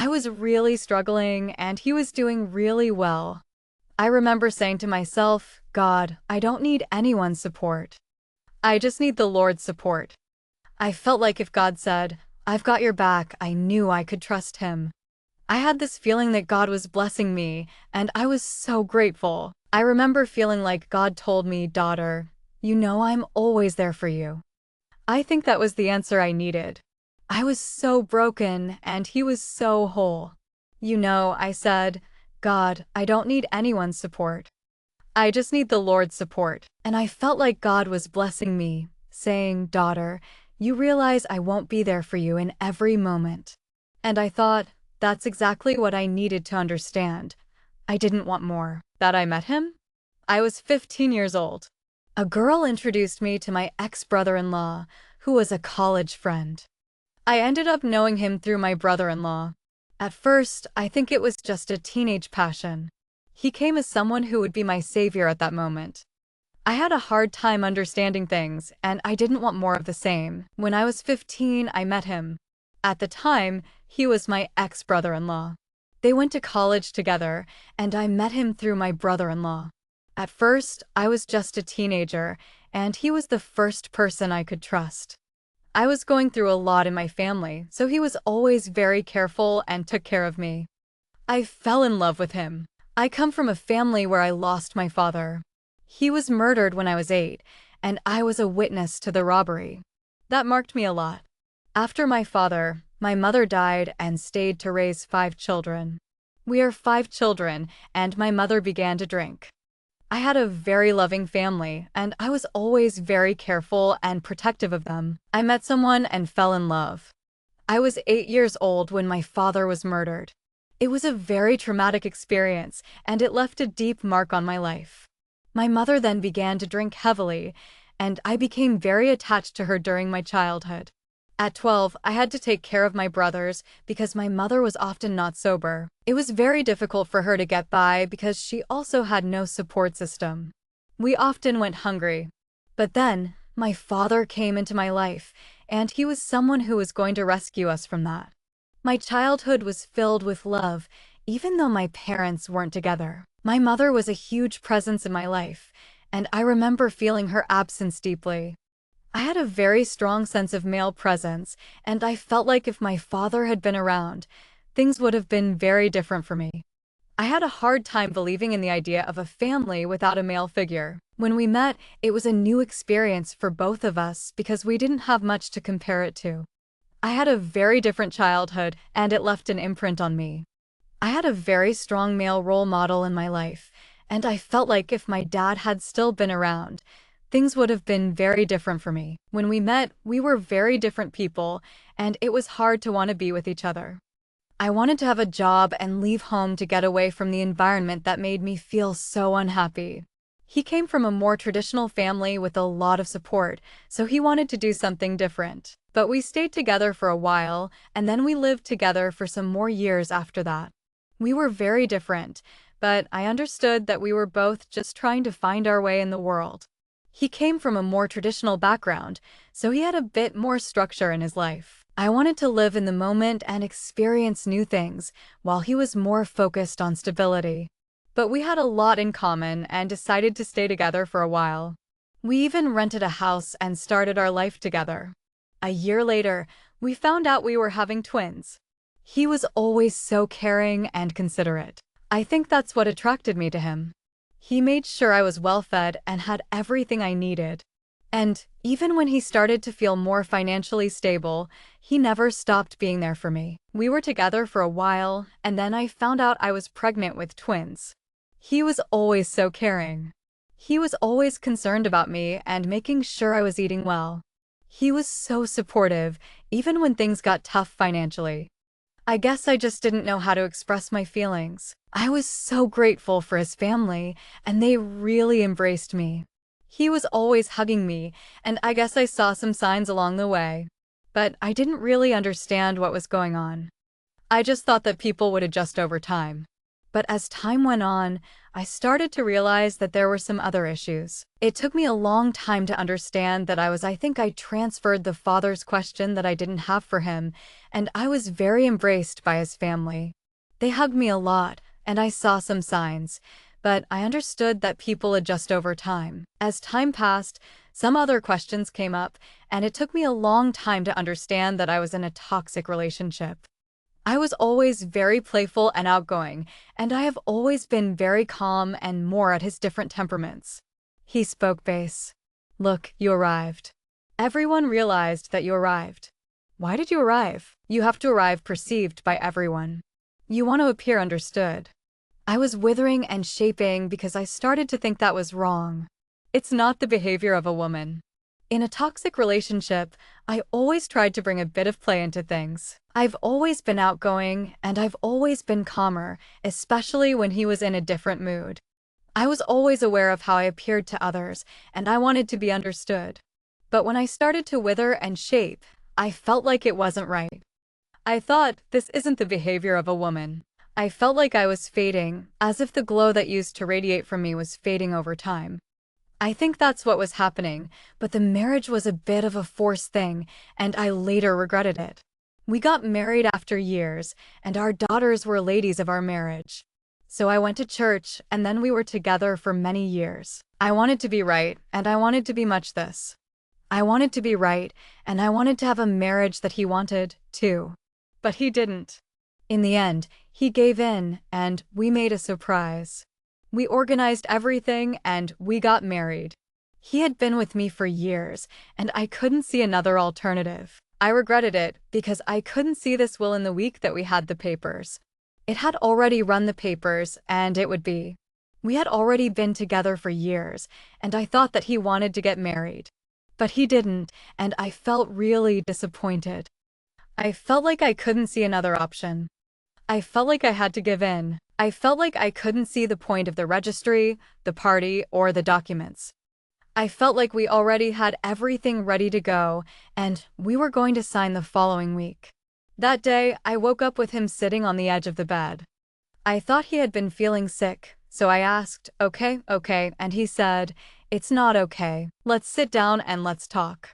I was really struggling and he was doing really well. I remember saying to myself, God, I don't need anyone's support. I just need the Lord's support. I felt like if God said, I've got your back, I knew I could trust him. I had this feeling that God was blessing me, and I was so grateful. I remember feeling like God told me, daughter, you know I'm always there for you. I think that was the answer I needed. I was so broken, and he was so whole. You know, I said, God, I don't need anyone's support. I just need the Lord's support. And I felt like God was blessing me, saying, daughter, you realize I won't be there for you in every moment. And I thought, that's exactly what I needed to understand. I didn't want more. That I met him? I was 15 years old. A girl introduced me to my ex-brother-in-law, who was a college friend. I ended up knowing him through my brother-in-law. At first, I think it was just a teenage passion. He came as someone who would be my savior at that moment. I had a hard time understanding things, and I didn't want more of the same. When I was 15, I met him. At the time, he was my ex-brother-in-law. They went to college together, and I met him through my brother-in-law. At first, I was just a teenager, and he was the first person I could trust. I was going through a lot in my family, so he was always very careful and took care of me. I fell in love with him. I come from a family where I lost my father. He was murdered when I was 8, and I was a witness to the robbery. That marked me a lot. After my father, my mother died and stayed to raise 5 children. We are 5 children, and my mother began to drink. I had a very loving family, and I was always very careful and protective of them. I met someone and fell in love. I was 8 years old when my father was murdered. It was a very traumatic experience, and it left a deep mark on my life. My mother then began to drink heavily, and I became very attached to her during my childhood. At 12, I had to take care of my brothers because my mother was often not sober. It was very difficult for her to get by because she also had no support system. We often went hungry. But then, my father came into my life, and he was someone who was going to rescue us from that. My childhood was filled with love, even though my parents weren't together. My mother was a huge presence in my life, and I remember feeling her absence deeply. I had a very strong sense of male presence, and I felt like if my father had been around, things would have been very different for me. I had a hard time believing in the idea of a family without a male figure. When we met, it was a new experience for both of us because we didn't have much to compare it to. I had a very different childhood, and it left an imprint on me. I had a very strong male role model in my life, and I felt like if my dad had still been around, things would have been very different for me. When we met, we were very different people, and it was hard to want to be with each other. I wanted to have a job and leave home to get away from the environment that made me feel so unhappy. He came from a more traditional family with a lot of support, so he wanted to do something different. But we stayed together for a while, and then we lived together for some more years after that. We were very different, but I understood that we were both just trying to find our way in the world. He came from a more traditional background, so he had a bit more structure in his life. I wanted to live in the moment and experience new things, while he was more focused on stability. But we had a lot in common and decided to stay together for a while. We even rented a house and started our life together. A year later, we found out we were having twins. He was always so caring and considerate. I think that's what attracted me to him. He made sure I was well-fed and had everything I needed. And even when he started to feel more financially stable, he never stopped being there for me. We were together for a while, and then I found out I was pregnant with twins. He was always so caring. He was always concerned about me and making sure I was eating well. He was so supportive, even when things got tough financially. I guess I just didn't know how to express my feelings. I was so grateful for his family, and they really embraced me. He was always hugging me, and I guess I saw some signs along the way. But I didn't really understand what was going on. I just thought that people would adjust over time. But as time went on, I started to realize that there were some other issues. It took me a long time to understand that I think I transferred the father's question that I didn't have for him, and I was very embraced by his family. They hugged me a lot, and I saw some signs, but I understood that people adjust over time. As time passed, some other questions came up, and it took me a long time to understand that I was in a toxic relationship. I was always very playful and outgoing, and I have always been very calm and more at his different temperaments. He spoke bass. Look, you arrived. Everyone realized that you arrived. Why did you arrive? You have to arrive perceived by everyone. You want to appear understood. I was withering and shaping because I started to think that was wrong. It's not the behavior of a woman. In a toxic relationship, I always tried to bring a bit of play into things. I've always been outgoing, and I've always been calmer, especially when he was in a different mood. I was always aware of how I appeared to others, and I wanted to be understood. But when I started to wither and shape, I felt like it wasn't right. I thought, this isn't the behavior of a woman. I felt like I was fading, as if the glow that used to radiate from me was fading over time. I think that's what was happening, but the marriage was a bit of a forced thing, and I later regretted it. We got married after years, and our daughters were ladies of our marriage. So I went to church, and then we were together for many years. I wanted to be right, and I wanted to be much this. I wanted to be right, and I wanted to have a marriage that he wanted, too. But he didn't. In the end, he gave in, and we made a surprise. We organized everything, and we got married. He had been with me for years, and I couldn't see another alternative. I regretted it because I couldn't see this will in the week that we had the papers. It had already run the papers, and it would be. We had already been together for years, and I thought that he wanted to get married. But he didn't, and I felt really disappointed. I felt like I couldn't see another option. I felt like I had to give in. I felt like I couldn't see the point of the registry, the party, or the documents. I felt like we already had everything ready to go, and we were going to sign the following week. That day, I woke up with him sitting on the edge of the bed. I thought he had been feeling sick, so I asked, okay, and he said, it's not okay. Let's sit down and let's talk.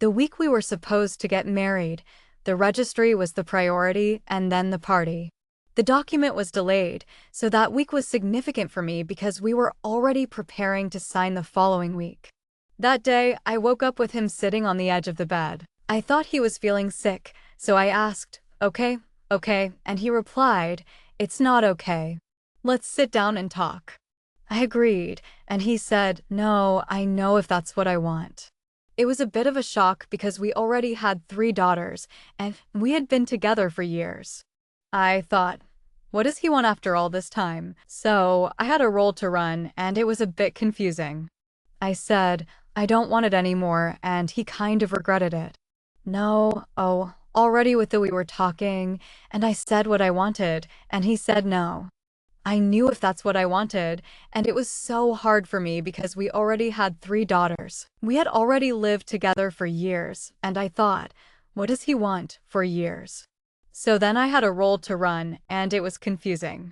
The week we were supposed to get married, the registry was the priority and then the party. The document was delayed, so that week was significant for me because we were already preparing to sign the following week. That day, I woke up with him sitting on the edge of the bed. I thought he was feeling sick, so I asked, okay, and he replied, it's not okay. Let's sit down and talk. I agreed, and he said, no, I know if that's what I want. It was a bit of a shock because we already had 3 daughters, and we had been together for years. I thought, what does he want after all this time? So I had a role to run, and it was a bit confusing. I said, I don't want it anymore, and he kind of regretted it. No, already with the we were talking, and I said what I wanted, and he said no. I knew if that's what I wanted, and it was so hard for me because we already had 3 daughters. We had already lived together for years, and I thought, what does he want for years? So then I had a role to run, and it was confusing.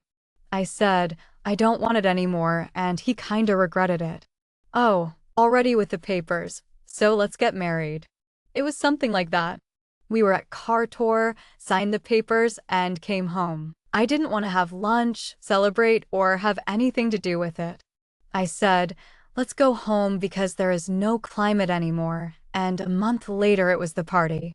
I said, I don't want it anymore, and he kinda regretted it. Oh, already with the papers, so let's get married. It was something like that. We were at car tour, signed the papers, and came home. I didn't want to have lunch, celebrate, or have anything to do with it. I said, let's go home because there is no climate anymore, and a month later it was the party.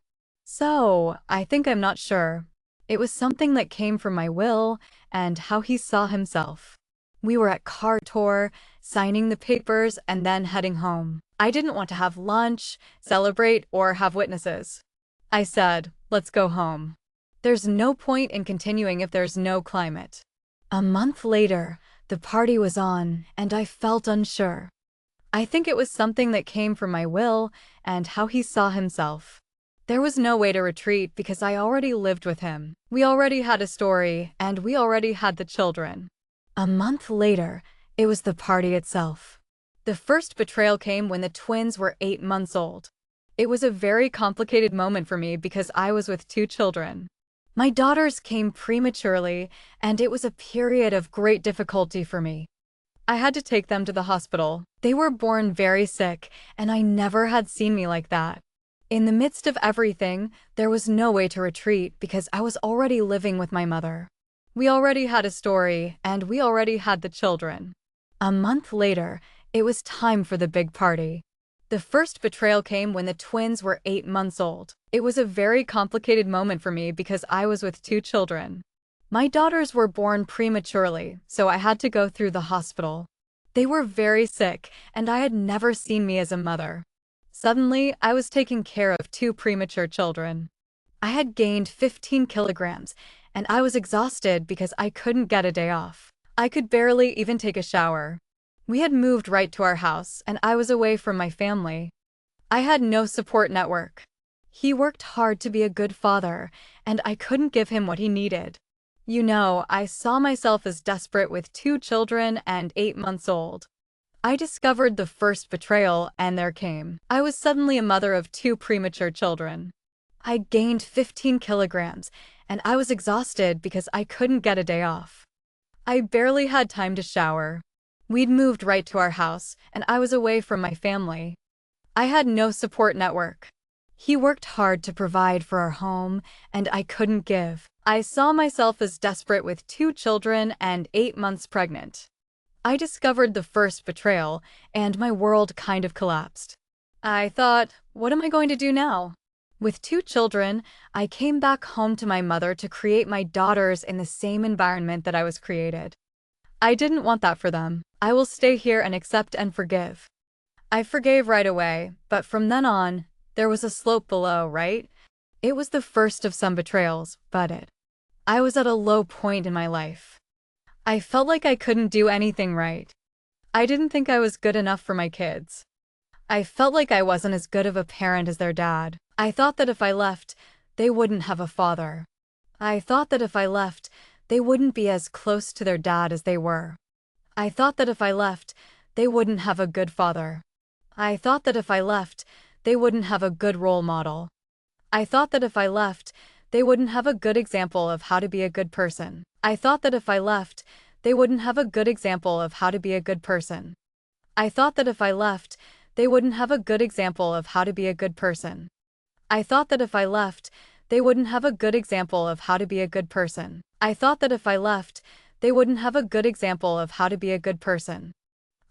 So, I think I'm not sure. It was something that came from my will and how he saw himself. We were at car tour, signing the papers, and then heading home. I didn't want to have lunch, celebrate, or have witnesses. I said, let's go home. There's no point in continuing if there's no climate. A month later, the party was on, and I felt unsure. I think it was something that came from my will and how he saw himself. There was no way to retreat because I already lived with him. We already had a story, and we already had the children. A month later, it was the party itself. The first betrayal came when the twins were 8 months old. It was a very complicated moment for me because I was with 2 children. My daughters came prematurely, and it was a period of great difficulty for me. I had to take them to the hospital. They were born very sick, and I never had seen me like that. In the midst of everything, there was no way to retreat because I was already living with my mother. We already had a story, and we already had the children. A month later, it was time for the big party. The first betrayal came when the twins were 8 months old. It was a very complicated moment for me because I was with 2 children. My daughters were born prematurely, so I had to go through the hospital. They were very sick, and I had never seen me as a mother. Suddenly, I was taking care of 2 premature children. I had gained 15 kilograms, and I was exhausted because I couldn't get a day off. I could barely even take a shower. We had moved right to our house, and I was away from my family. I had no support network. He worked hard to be a good father, and I couldn't give him what he needed. You know, I saw myself as desperate with 2 children and 8 months old. I discovered the first betrayal, and there came. I was suddenly a mother of 2 premature children. I gained 15 kilograms, and I was exhausted because I couldn't get a day off. I barely had time to shower. We'd moved right to our house, and I was away from my family. I had no support network. He worked hard to provide for our home, and I couldn't give. I saw myself as desperate with 2 children and 8 months pregnant. I discovered the first betrayal, and my world kind of collapsed. I thought, what am I going to do now? With 2 children, I came back home to my mother to create my daughters in the same environment that I was created. I didn't want that for them. I will stay here and accept and forgive. I forgave right away, but from then on, there was a slope below, right? It was the first of some betrayals, but I was at a low point in my life. I felt like I couldn't do anything right. I didn't think I was good enough for my kids. I felt like I wasn't as good of a parent as their dad. I thought that if I left, they wouldn't have a father. I thought that if I left, they wouldn't be as close to their dad as they were. I thought that if I left, they wouldn't have a good father. I thought that if I left, they wouldn't have a good role model. I thought that if I left, they wouldn't have a good example of how to be a good person. I thought that if I left, they wouldn't have a good example of how to be a good person. I thought that if I left, they wouldn't have a good example of how to be a good person. I thought that if I left, they wouldn't have a good example of how to be a good person. I thought that if I left, they wouldn't have a good example of how to be a good person.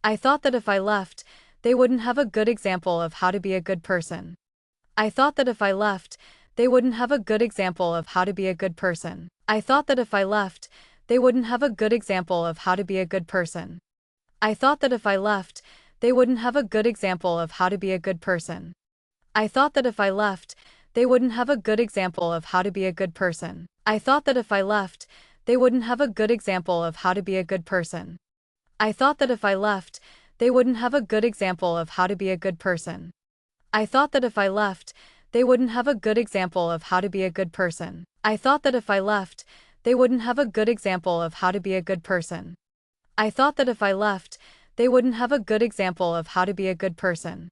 I thought that if I left, they wouldn't have a good example of how to be a good person. I thought that if I left, they wouldn't have a good example of how to be a good person. I thought that if I left, they wouldn't have a good example of how to be a good person. I thought that if I left, they wouldn't have a good example of how to be a good person. I thought that if I left, they wouldn't have a good example of how to be a good person. I thought that if I left, they wouldn't have a good example of how to be a good person. I thought that if I left, they wouldn't have a good example of how to be a good person. I thought that if I left, they wouldn't have a good example of how to be a good person. I thought that if I left, they wouldn't have a good example of how to be a good person. I thought that if I left, they wouldn't have a good example of how to be a good person.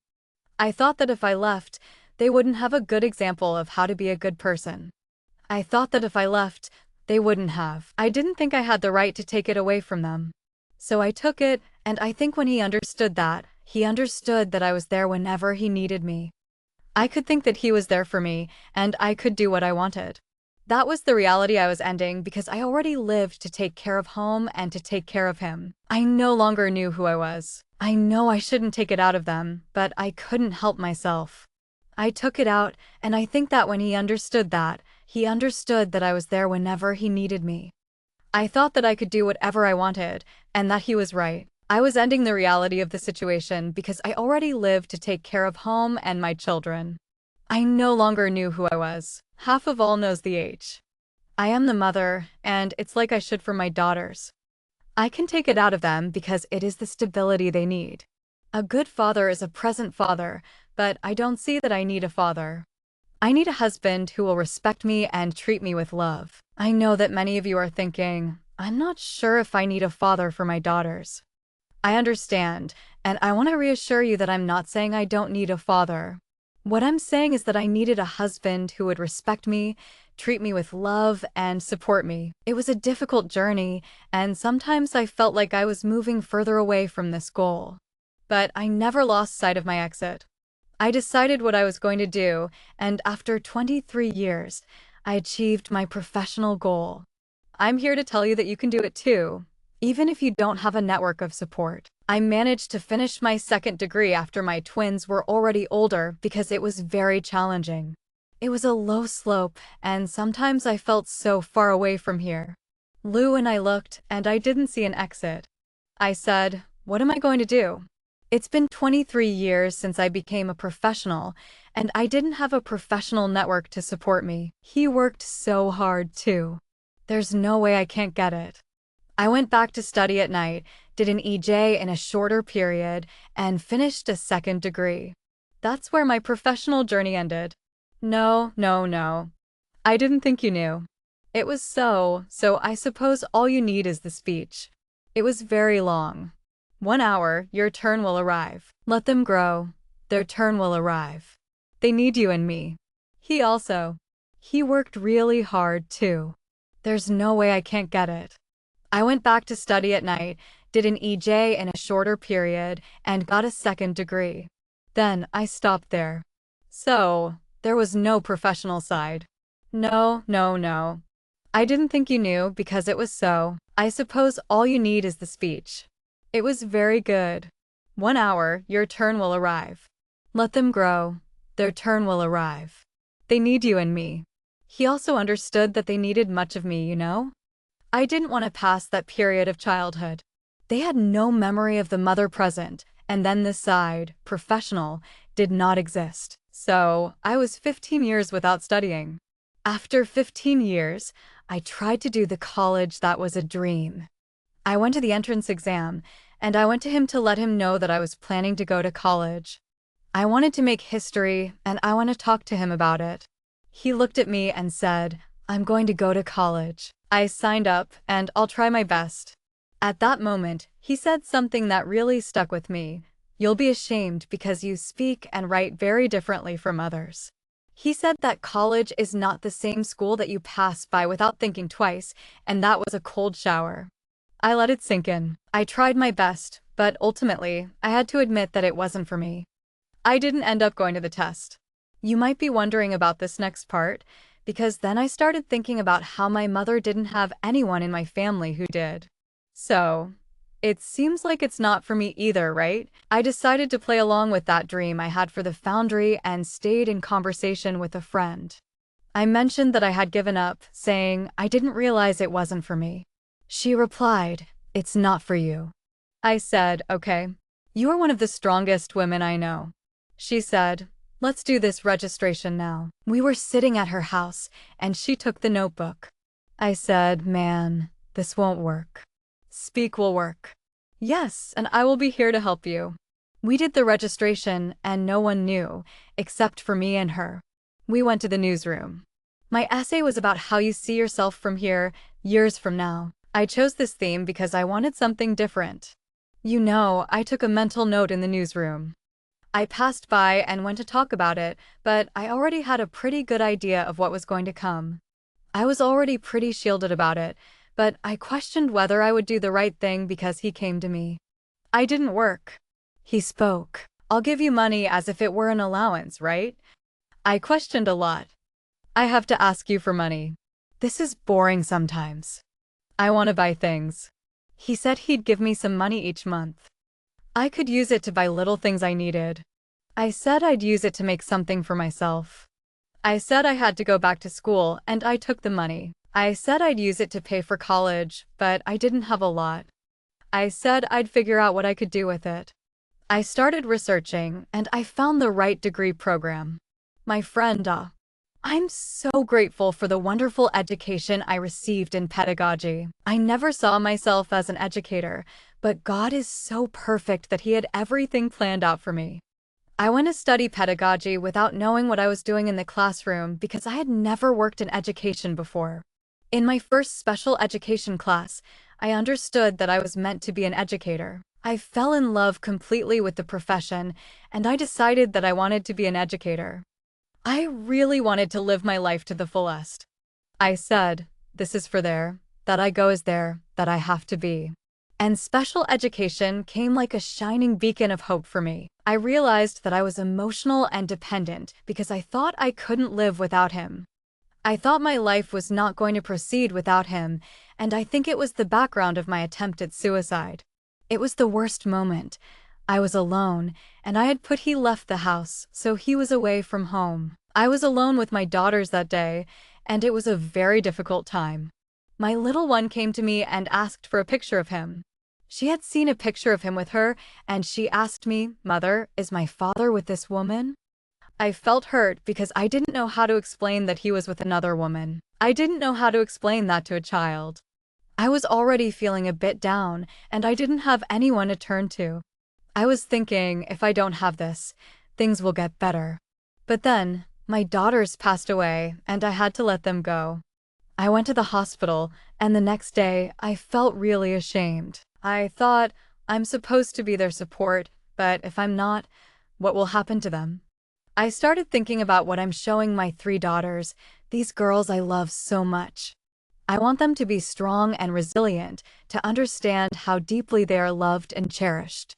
I thought that if I left, they wouldn't have a good example of how to be a good person. I thought that if I left, they wouldn't have. I didn't think I had the right to take it away from them. So I took it, and I think when he understood that, he understood that I was there whenever he needed me. I could think that he was there for me, and I could do what I wanted. That was the reality I was ending because I already lived to take care of home and to take care of him. I no longer knew who I was. I know I shouldn't take it out of them, but I couldn't help myself. I took it out, and I think that when he understood that I was there whenever he needed me. I thought that I could do whatever I wanted, and that he was right. I was ending the reality of the situation because I already lived to take care of home and my children. I no longer knew who I was. Half of all knows the H. I am the mother, and it's like I should for my daughters. I can take it out of them because it is the stability they need. A good father is a present father, but I don't see that I need a father. I need a husband who will respect me and treat me with love. I know that many of you are thinking, I'm not sure if I need a father for my daughters. I understand, and I want to reassure you that I'm not saying I don't need a father. What I'm saying is that I needed a husband who would respect me, treat me with love, and support me. It was a difficult journey, and sometimes I felt like I was moving further away from this goal. But I never lost sight of my exit. I decided what I was going to do, and after 23 years, I achieved my professional goal. I'm here to tell you that you can do it too, even if you don't have a network of support. I managed to finish my second degree after my twins were already older because it was very challenging. It was a low slope, and sometimes I felt so far away from here. Lou and I looked, and I didn't see an exit. I said, "What am I going to do?" It's been 23 years since I became a professional, and I didn't have a professional network to support me. He worked so hard, too. There's no way I can't get it. I went back to study at night, did an EJ in a shorter period, and finished a second degree. That's where my professional journey ended. No, no, no. I didn't think you knew. It was so I suppose all you need is the speech. It was very long. 1 hour, your turn will arrive. Let them grow. Their turn will arrive. They need you and me. He worked really hard too. There's no way I can't get it. I went back to study at night, did an EJ in a shorter period, and got a second degree. Then I stopped there. So, there was no professional side. No, no, no. I didn't think you knew because it was so. I suppose all you need is the speech. It was very good. 1 hour, your turn will arrive. Let them grow. Their turn will arrive. They need you and me. He also understood that they needed much of me, you know? I didn't want to pass that period of childhood. They had no memory of the mother present, and then this side, professional, did not exist. So, I was 15 years without studying. After 15 years, I tried to do the college that was a dream. I went to the entrance exam, and I went to him to let him know that I was planning to go to college. I wanted to make history, and I want to talk to him about it. He looked at me and said, "I'm going to go to college." I signed up, and I'll try my best. At that moment, he said something that really stuck with me. "You'll be ashamed because you speak and write very differently from others." He said that college is not the same school that you pass by without thinking twice, and that was a cold shower. I let it sink in. I tried my best, but ultimately, I had to admit that it wasn't for me. I didn't end up going to the test. You might be wondering about this next part, because then I started thinking about how my mother didn't have anyone in my family who did. So, it seems like it's not for me either, right? I decided to play along with that dream I had for the foundry and stayed in conversation with a friend. I mentioned that I had given up, saying I didn't realize it wasn't for me. She replied, "It's not for you." I said, "Okay. You are one of the strongest women I know." She said, "Let's do this registration now." We were sitting at her house, and she took the notebook. I said, "Man, this won't work." "Speak will work." "Yes, and I will be here to help you." We did the registration, and no one knew, except for me and her. We went to the newsroom. My essay was about how you see yourself from here, years from now. I chose this theme because I wanted something different. You know, I took a mental note in the newsroom. I passed by and went to talk about it, but I already had a pretty good idea of what was going to come. I was already pretty shielded about it, but I questioned whether I would do the right thing because he came to me. I didn't work. He spoke. "I'll give you money as if it were an allowance, right?" I questioned a lot. "I have to ask you for money. This is boring sometimes. I want to buy things." He said he'd give me some money each month. I could use it to buy little things I needed. I said I'd use it to make something for myself. I said I had to go back to school, and I took the money. I said I'd use it to pay for college, but I didn't have a lot. I said I'd figure out what I could do with it. I started researching, and I found the right degree program. My friend, I'm so grateful for the wonderful education I received in pedagogy. I never saw myself as an educator, but God is so perfect that He had everything planned out for me. I went to study pedagogy without knowing what I was doing in the classroom because I had never worked in education before. In my first special education class, I understood that I was meant to be an educator. I fell in love completely with the profession, and I decided that I wanted to be an educator. I really wanted to live my life to the fullest. I said, this is for there, that I go is there, that I have to be. And special education came like a shining beacon of hope for me. I realized that I was emotional and dependent because I thought I couldn't live without him. I thought my life was not going to proceed without him, and I think it was the background of my attempt at suicide. It was the worst moment. I was alone, and I had put he left the house, so he was away from home. I was alone with my daughters that day, and it was a very difficult time. My little one came to me and asked for a picture of him. She had seen a picture of him with her, and she asked me, "Mother, is my father with this woman?" I felt hurt because I didn't know how to explain that he was with another woman. I didn't know how to explain that to a child. I was already feeling a bit down, and I didn't have anyone to turn to. I was thinking, if I don't have this, things will get better. But then, my daughters passed away, and I had to let them go. I went to the hospital, and the next day, I felt really ashamed. I thought, I'm supposed to be their support, but if I'm not, what will happen to them? I started thinking about what I'm showing my 3 daughters, these girls I love so much. I want them to be strong and resilient, to understand how deeply they are loved and cherished.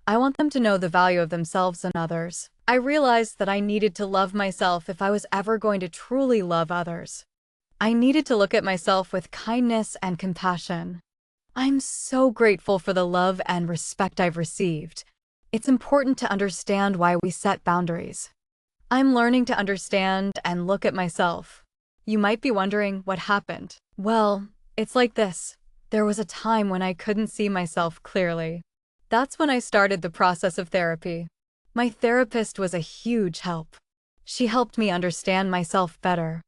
I want them to know the value of themselves and others. I realized that I needed to love myself if I was ever going to truly love others. I needed to look at myself with kindness and compassion. I'm so grateful for the love and respect I've received. It's important to understand why we set boundaries. I'm learning to understand and look at myself. You might be wondering what happened. Well, it's like this. There was a time when I couldn't see myself clearly. That's when I started the process of therapy. My therapist was a huge help. She helped me understand myself better.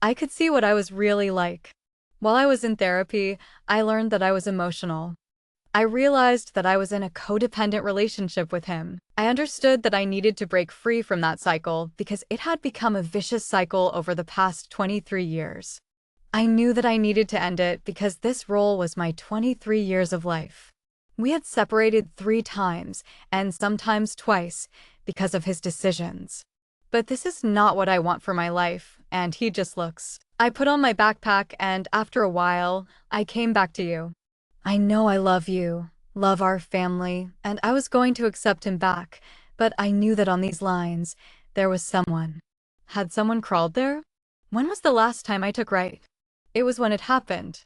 I could see what I was really like. While I was in therapy, I learned that I was emotional. I realized that I was in a codependent relationship with him. I understood that I needed to break free from that cycle because it had become a vicious cycle over the past 23 years. I knew that I needed to end it because this role was my 23 years of life. We had separated 3 times, and sometimes twice, because of his decisions. But this is not what I want for my life, and he just looks. I put on my backpack, and after a while, I came back to you. I know I love you, love our family, and I was going to accept him back, but I knew that on these lines, there was someone. Had someone crawled there? When was the last time I took right? It was when it happened.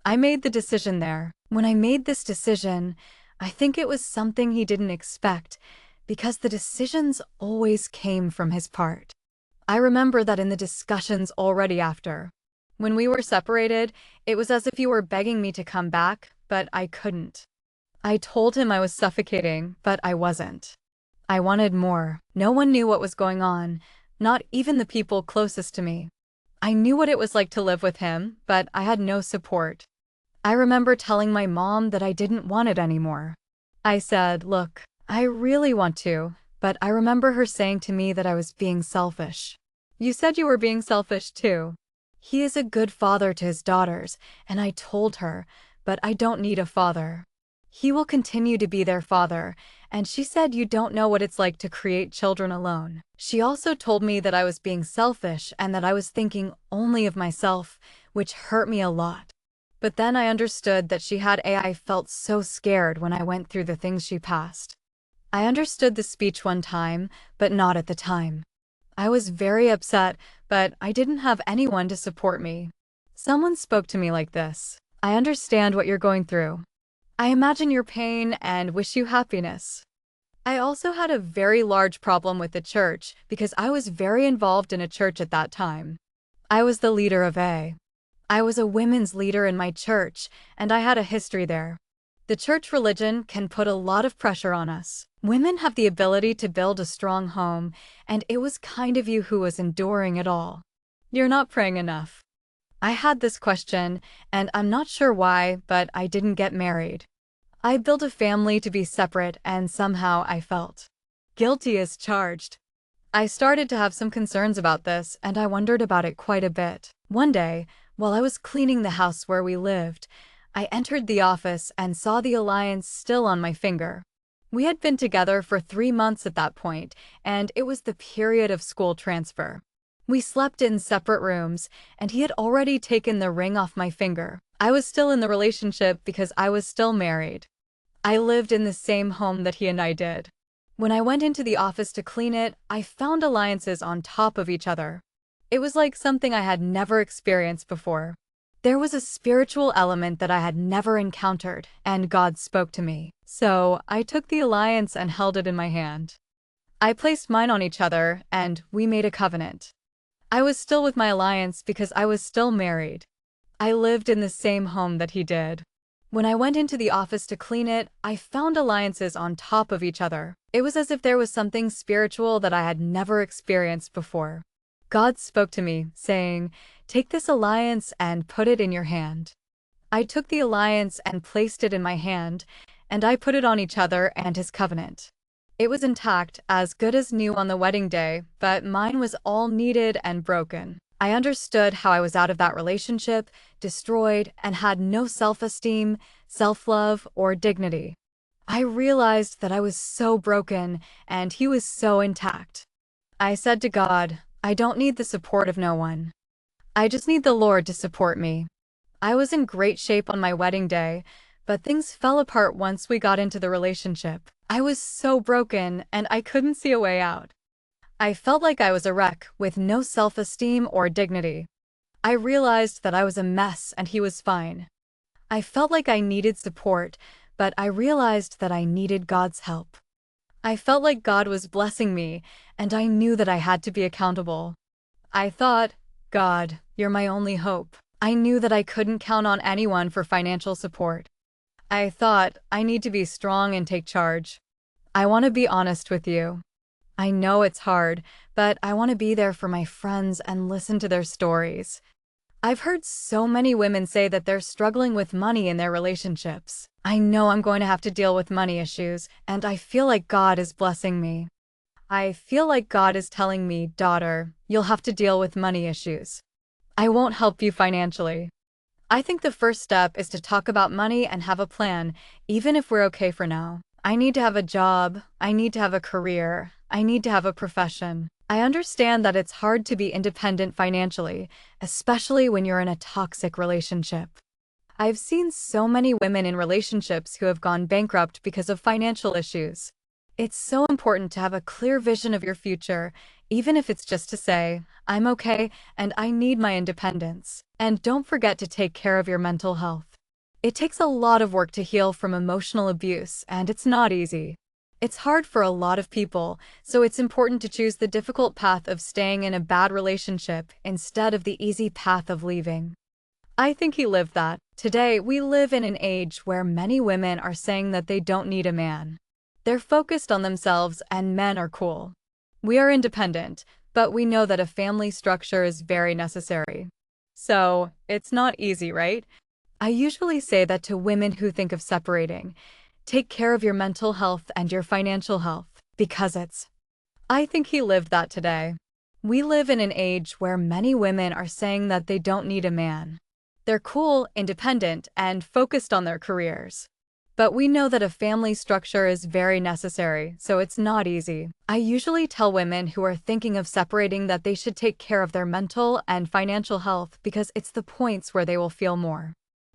I made the decision there. When I made this decision, I think it was something he didn't expect, because the decisions always came from his part. I remember that in the discussions already after. When we were separated, it was as if you were begging me to come back, but I couldn't. I told him I was suffocating, but I wasn't. I wanted more. No one knew what was going on, not even the people closest to me. I knew what it was like to live with him, but I had no support. I remember telling my mom that I didn't want it anymore. I said, look, I really want to, but I remember her saying to me that I was being selfish. You said you were being selfish too. He is a good father to his daughters, and I told her, but I don't need a father. He will continue to be their father, and she said you don't know what it's like to create children alone. She also told me that I was being selfish and that I was thinking only of myself, which hurt me a lot. But then I understood that I felt so scared when I went through the things she passed. I understood the speech one time, but not at the time. I was very upset, but I didn't have anyone to support me. Someone spoke to me like this. I understand what you're going through. I imagine your pain and wish you happiness. I also had a very large problem with the church because I was very involved in a church at that time. I was the leader of I was a women's leader in my church, and I had a history there. The church religion can put a lot of pressure on us. Women have the ability to build a strong home, and it was kind of you who was enduring it all. You're not praying enough. I had this question, and I'm not sure why, but I didn't get married. I built a family to be separate, and somehow I felt guilty as charged. I started to have some concerns about this, and I wondered about it quite a bit. One day, while I was cleaning the house where we lived, I entered the office and saw the alliance still on my finger. We had been together for 3 months at that point, and it was the period of school transfer. We slept in separate rooms, and he had already taken the ring off my finger. I was still in the relationship because I was still married. I lived in the same home that he and I did. When I went into the office to clean it, I found alliances on top of each other. It was like something I had never experienced before. There was a spiritual element that I had never encountered, and God spoke to me. So I took the alliance and held it in my hand. I placed mine on each other, and we made a covenant. I was still with my alliance because I was still married. I lived in the same home that he did. When I went into the office to clean it, I found alliances on top of each other. It was as if there was something spiritual that I had never experienced before. God spoke to me, saying, "Take this alliance and put it in your hand." I took the alliance and placed it in my hand, and I put it on each other and his covenant. It was intact, as good as new on the wedding day, but mine was all kneaded and broken. I understood how I was out of that relationship, destroyed, and had no self-esteem, self-love, or dignity. I realized that I was so broken, and he was so intact. I said to God, "I don't need the support of no one. I just need the Lord to support me." I was in great shape on my wedding day, but things fell apart once we got into the relationship. I was so broken, and I couldn't see a way out. I felt like I was a wreck, with no self-esteem or dignity. I realized that I was a mess and he was fine. I felt like I needed support, but I realized that I needed God's help. I felt like God was blessing me, and I knew that I had to be accountable. I thought, "God, you're my only hope." I knew that I couldn't count on anyone for financial support. I thought, "I need to be strong and take charge." I want to be honest with you. I know it's hard, but I want to be there for my friends and listen to their stories. I've heard so many women say that they're struggling with money in their relationships. I know I'm going to have to deal with money issues, and I feel like God is blessing me. I feel like God is telling me, "Daughter, you'll have to deal with money issues. I won't help you financially." I think the first step is to talk about money and have a plan, even if we're okay for now. I need to have a job. I need to have a career. I need to have a profession. I understand that it's hard to be independent financially, especially when you're in a toxic relationship. I've seen so many women in relationships who have gone bankrupt because of financial issues. It's so important to have a clear vision of your future, even if it's just to say, "I'm okay and I need my independence." And don't forget to take care of your mental health. It takes a lot of work to heal from emotional abuse, and it's not easy. It's hard for a lot of people, so it's important to choose the difficult path of staying in a bad relationship instead of the easy path of leaving. I think he lived that. Today, we live in an age where many women are saying that they don't need a man. They're focused on themselves and men are cool. We are independent, but we know that a family structure is very necessary. So, it's not easy, right? I usually say that to women who think of separating. Take care of your mental health and your financial health, because I think he lived that today. We live in an age where many women are saying that they don't need a man. They're cool, independent, and focused on their careers. But we know that a family structure is very necessary, so it's not easy. I usually tell women who are thinking of separating that they should take care of their mental and financial health because it's the points where they will feel more.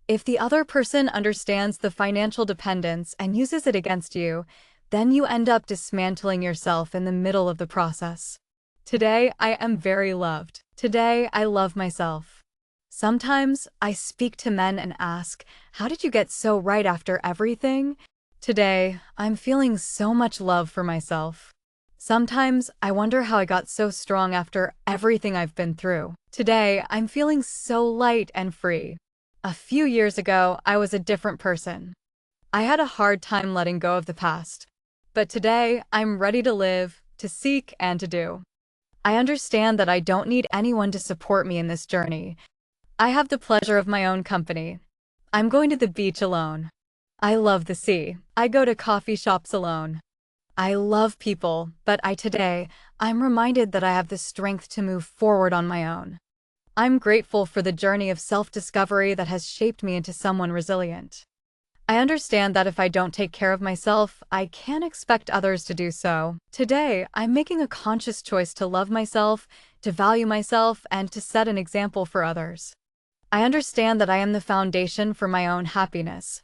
If the other person understands the financial dependence and uses it against you, then you end up dismantling yourself in the middle of the process. Today, I am very loved. Today, I love myself. Sometimes, I speak to men and ask, "How did you get so right after everything?" Today, I'm feeling so much love for myself. Sometimes, I wonder how I got so strong after everything I've been through. Today, I'm feeling so light and free. A few years ago, I was a different person. I had a hard time letting go of the past. But today, I'm ready to live, to seek, and to do. I understand that I don't need anyone to support me in this journey. I have the pleasure of my own company. I'm going to the beach alone. I love the sea. I go to coffee shops alone. I love people, but today, I'm reminded that I have the strength to move forward on my own. I'm grateful for the journey of self-discovery that has shaped me into someone resilient. I understand that if I don't take care of myself, I can't expect others to do so. Today, I'm making a conscious choice to love myself, to value myself, and to set an example for others. I understand that I am the foundation for my own happiness.